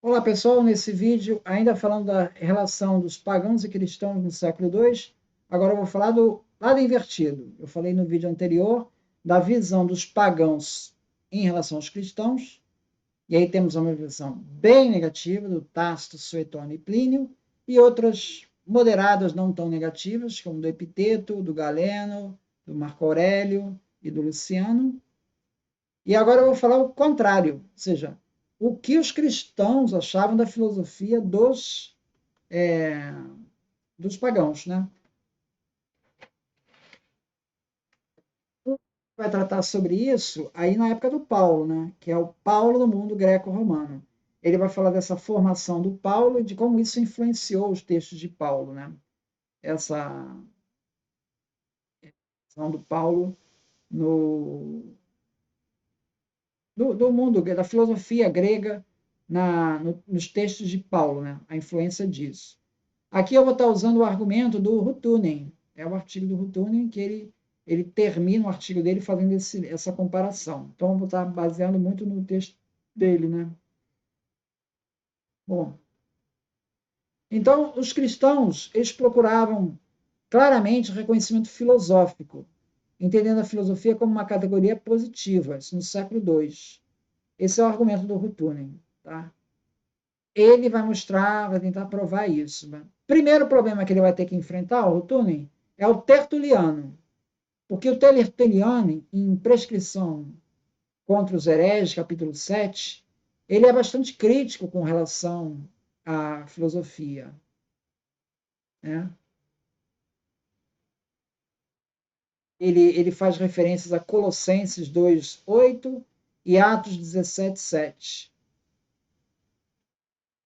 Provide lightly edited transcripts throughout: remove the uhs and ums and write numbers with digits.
Olá pessoal, nesse vídeo, ainda falando da relação dos pagãos e cristãos no século II, agora eu vou falar do lado invertido. Eu falei no vídeo anterior da visão dos pagãos em relação aos cristãos, e aí temos uma visão bem negativa do Tácito, Suetônio e Plínio, e outras moderadas não tão negativas, como do Epiteto, do Galeno, do Marco Aurélio e do Luciano. E agora eu vou falar o contrário, ou seja, o que os cristãos achavam da filosofia dos pagãos, né? Vai tratar sobre isso aí na época do Paulo, né? Que é o Paulo do mundo greco-romano. Ele vai falar dessa formação do Paulo e de como isso influenciou os textos de Paulo, né? Essa visão do Paulo do mundo, da filosofia grega nos textos de Paulo, né? A influência disso. Aqui eu vou estar usando o argumento do Hutunen, é o artigo do Hutunen que ele termina o artigo dele fazendo essa comparação. Então, eu vou estar baseando muito no texto dele, né? Bom, então, os cristãos, eles procuravam claramente reconhecimento filosófico, entendendo a filosofia como uma categoria positiva, isso no século II. Esse é o argumento do Hutunen, tá? Ele vai mostrar, vai tentar provar isso. Né? Primeiro problema que ele vai ter que enfrentar, o Hutunen, é o tertuliano. Porque o Tertuliano, em Prescrição contra os hereges, capítulo 7, ele é bastante crítico com relação à filosofia. Né? Ele faz referências a Colossenses 2:8 e Atos 17:7.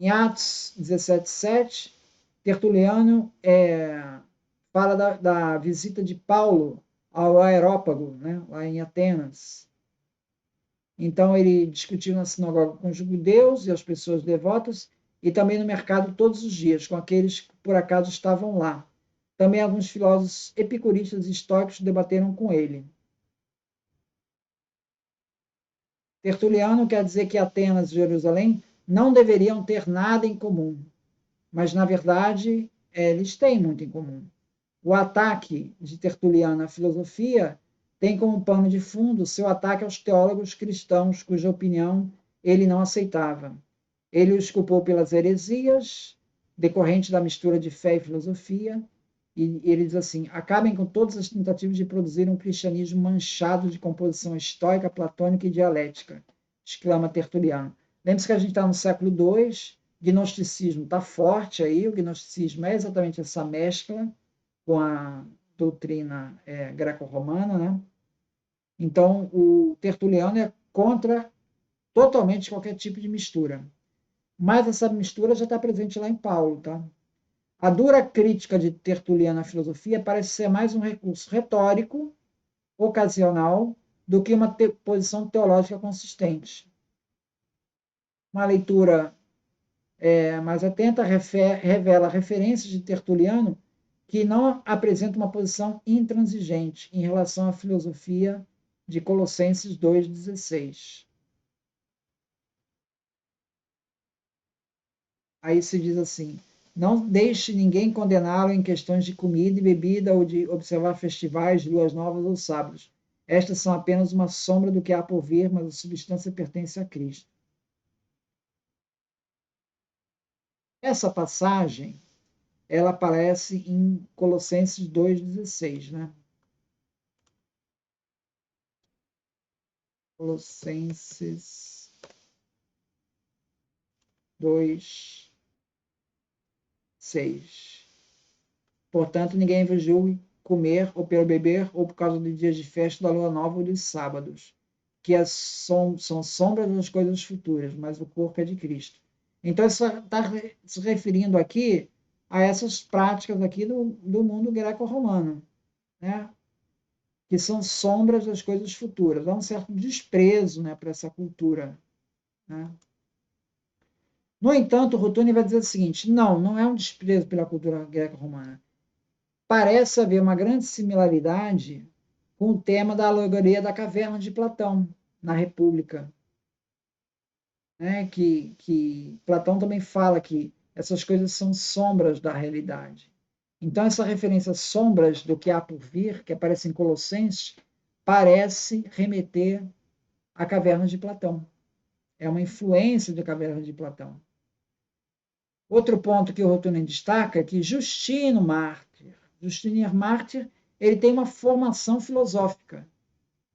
Em Atos 17:7, Tertuliano fala da visita de Paulo ao Aerópago, né, lá em Atenas. Então, ele discutiu na sinagoga com os judeus e as pessoas devotas, e também no mercado todos os dias, com aqueles que por acaso estavam lá. Também alguns filósofos epicuristas e estoicos debateram com ele. Tertuliano quer dizer que Atenas e Jerusalém não deveriam ter nada em comum, mas, na verdade, eles têm muito em comum. O ataque de Tertuliano à filosofia tem como pano de fundo seu ataque aos teólogos cristãos, cuja opinião ele não aceitava. Ele os culpou pelas heresias decorrentes da mistura de fé e filosofia, e ele diz assim: acabem com todas as tentativas de produzir um cristianismo manchado de composição estoica, platônica e dialética, exclama Tertuliano. Lembre-se que a gente está no século II, gnosticismo está forte aí, o gnosticismo é exatamente essa mescla com a doutrina greco-romana, né? Então, o Tertuliano é contra totalmente qualquer tipo de mistura. Mas essa mistura já está presente lá em Paulo, tá? A dura crítica de Tertuliano à filosofia parece ser mais um recurso retórico, ocasional, do que uma posição teológica consistente. Uma leitura mais atenta revela referências de Tertuliano que não apresenta uma posição intransigente em relação à filosofia de Colossenses 2,16. Aí se diz assim: não deixe ninguém condená-lo em questões de comida e bebida ou de observar festivais, luas novas ou sábados. Estas são apenas uma sombra do que há por vir, mas a substância pertence a Cristo. Essa passagem, ela aparece em Colossenses 2,16, né? Colossenses 2:6. Portanto, ninguém vos julgue comer ou pelo beber ou por causa de dias de festa, da lua nova ou dos sábados, que são sombras das coisas futuras, mas o corpo é de Cristo. Então, isso está se referindo aqui a essas práticas aqui do mundo greco-romano, né? Que são sombras das coisas futuras. Há um certo desprezo, né, para essa cultura, né? No entanto, Rutuni vai dizer o seguinte: não é um desprezo pela cultura greco-romana. Parece haver uma grande similaridade com o tema da alegoria da caverna de Platão, na República. né, que Platão também fala que essas coisas são sombras da realidade. Então, essa referência às sombras do que há por vir, que aparece em Colossenses, parece remeter à caverna de Platão. É uma influência da caverna de Platão. Outro ponto que o Rotunen destaca é que Justino Mártir, ele tem uma formação filosófica.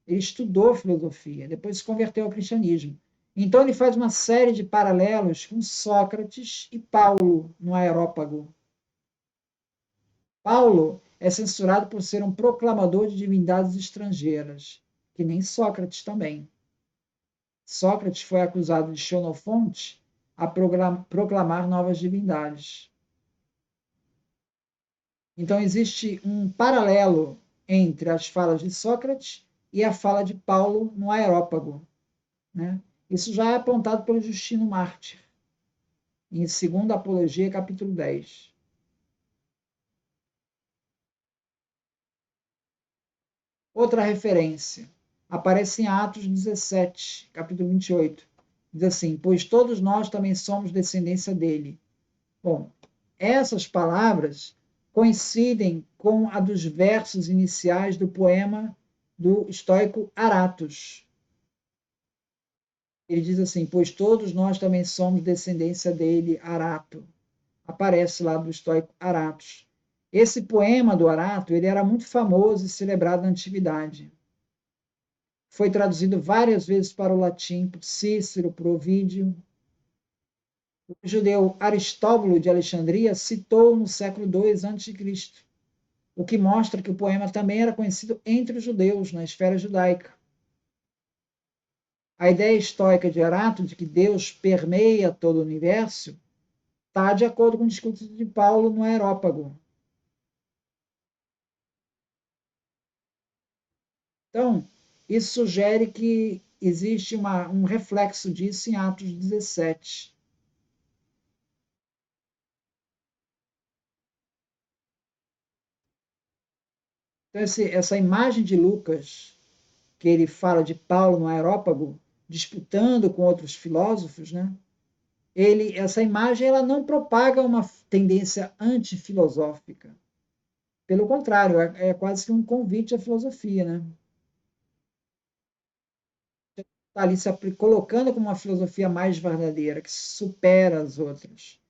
Ele estudou filosofia, depois se converteu ao cristianismo. Então ele faz uma série de paralelos com Sócrates e Paulo no Areópago. Paulo é censurado por ser um proclamador de divindades estrangeiras, que nem Sócrates também. Sócrates foi acusado de Xenofonte a proclamar novas divindades. Então existe um paralelo entre as falas de Sócrates e a fala de Paulo no Areópago, né? Isso já é apontado pelo Justino Mártir, em Segunda Apologia, capítulo 10. Outra referência aparece em Atos 17, capítulo 28. Diz assim: pois todos nós também somos descendência dele. Bom, essas palavras coincidem com a dos versos iniciais do poema do estoico Aratus. Ele diz assim: pois todos nós também somos descendência dele, Arato. Aparece lá do estoico Aratus. Esse poema do Arato, ele era muito famoso e celebrado na antiguidade. Foi traduzido várias vezes para o latim por Cícero, por Ovídio. O judeu Aristóbulo de Alexandria citou no século II a.C., o que mostra que o poema também era conhecido entre os judeus, na esfera judaica. A ideia estoica de Arato de que Deus permeia todo o universo está de acordo com o discurso de Paulo no Areópago. Então, isso sugere que existe um reflexo disso em Atos 17. Então, essa imagem de Lucas, que ele fala de Paulo no Areópago, disputando com outros filósofos, né? Essa imagem ela não propaga uma tendência antifilosófica. Pelo contrário, é quase que um convite à filosofia, né? Está ali se colocando como uma filosofia mais verdadeira, que supera as outras.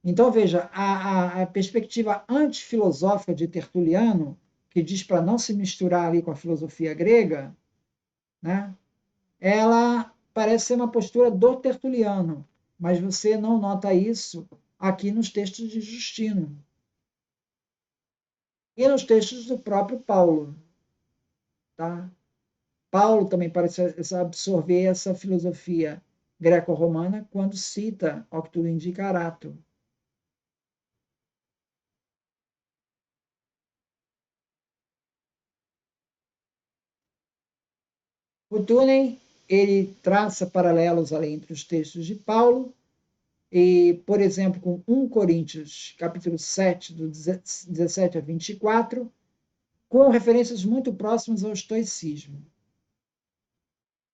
Então, veja, a perspectiva antifilosófica de Tertuliano, que diz para não se misturar ali com a filosofia grega, né, ela parece ser uma postura do Tertuliano, mas você não nota isso aqui nos textos de Justino e nos textos do próprio Paulo. Tá? Paulo também parece absorver essa filosofia greco-romana quando cita, ao que tudo indica, Arato. O Tunen, ele traça paralelos ali entre os textos de Paulo e, por exemplo, com 1 Coríntios, capítulo 7, do 17 a 24, com referências muito próximas ao estoicismo.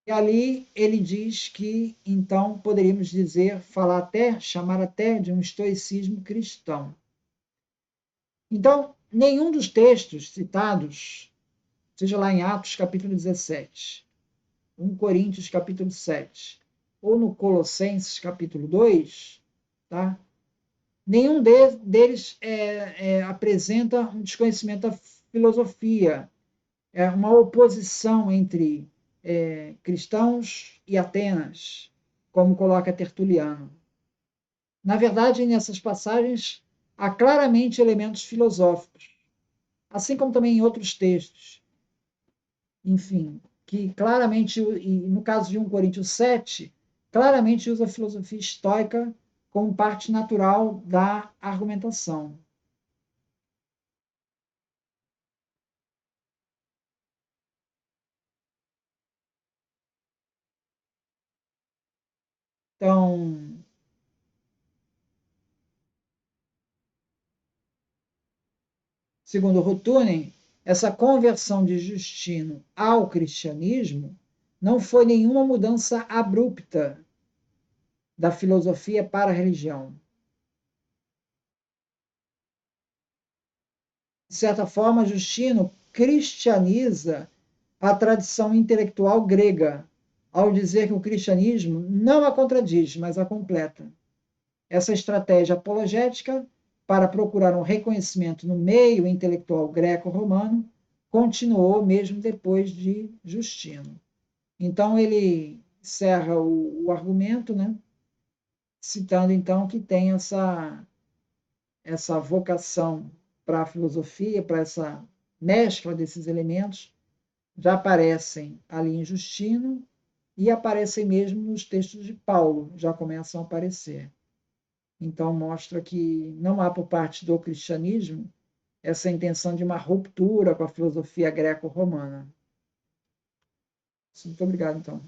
E ali ele diz que, então, poderíamos dizer, falar até, chamar até de um estoicismo cristão. Então, nenhum dos textos citados, seja lá em Atos capítulo 17, 1 Coríntios capítulo 7, ou no Colossenses capítulo 2, tá? Nenhum deles apresenta um desconhecimento da filosofia, é uma oposição entre cristãos e Atenas, como coloca Tertuliano. Na verdade, nessas passagens há claramente elementos filosóficos, assim como também em outros textos. Enfim, que claramente, e no caso de 1 Coríntios 7, claramente usa a filosofia estoica como parte natural da argumentação. Então, segundo Rutunen, essa conversão de Justino ao cristianismo não foi nenhuma mudança abrupta, da filosofia para a religião. De certa forma, Justino cristianiza a tradição intelectual grega, ao dizer que o cristianismo não a contradiz, mas a completa. Essa estratégia apologética, para procurar um reconhecimento no meio intelectual greco-romano, continuou mesmo depois de Justino. Então, ele encerra o argumento, né, citando então que tem essa vocação para a filosofia, para essa mescla desses elementos, já aparecem ali em Justino e aparecem mesmo nos textos de Paulo, já começam a aparecer. Então, mostra que não há por parte do cristianismo essa intenção de uma ruptura com a filosofia greco-romana. Muito obrigado, então.